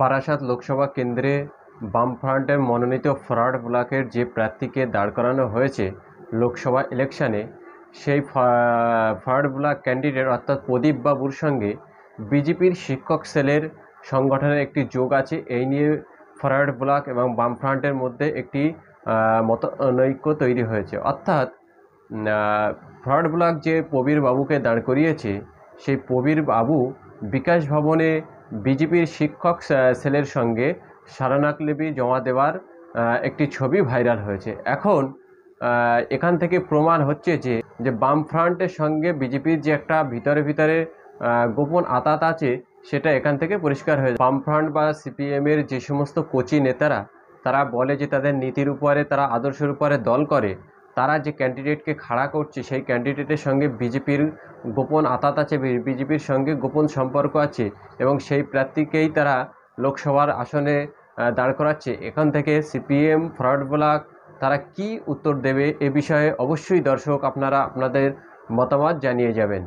বারাসাত লোকসভা কেন্দ্রে বামফ্রন্টের মনোনীত ফরওয়ার্ড ব্লকের যে প্রার্থীকে দাঁড় করানো হয়েছে লোকসভা ইলেকশনে, সেই ফরওয়ার্ড ব্লক ক্যান্ডিডেট অর্থাৎ প্রদীপ বাবুর সঙ্গে বিজেপির শিক্ষক সেলের সংগঠনের একটি যোগ আছে। এই নিয়ে ফরওয়ার্ড ব্লক এবং বামফ্রন্টের মধ্যে একটি মতনৈক্য তৈরি হয়েছে। অর্থাৎ ফরওয়ার্ড ব্লক যে প্রবীর বাবুকে দাঁড় করিয়েছে, সেই প্রবীর বাবু বিকাশ ভবনে বিজেপির শিক্ষক সেলের সঙ্গে স্মারকলিপি জমা দেওয়ার একটি ছবি ভাইরাল হয়েছে। এখন এখান থেকে প্রমাণ হচ্ছে যে বামফ্রন্টের সঙ্গে বিজেপির যে একটা ভিতরে গোপন আঁতাত আছে, সেটা এখান থেকে পরিষ্কার হয়েছে। বামফ্রন্ট বা সিপিএমের যে সমস্ত কোচি নেতারা তারা বলে যে তাদের নীতির উপরে, তারা আদর্শের উপরে দল করে, তারা যে ক্যান্ডিডেটকে খাড়া করছে সেই ক্যান্ডিডেটের সঙ্গে বিজেপির গোপন আঁতাত আছে, বিজেপির সঙ্গে গোপন সম্পর্ক আছে এবং সেই প্রার্থীকেই তারা লোকসভার আসনে দাঁড় করাচ্ছে। এখান থেকে সিপিএম ফরওয়ার্ড ব্লক তারা কি উত্তর দেবে এ বিষয়ে অবশ্যই দর্শক আপনারা আপনাদের মতামত জানিয়ে যাবেন।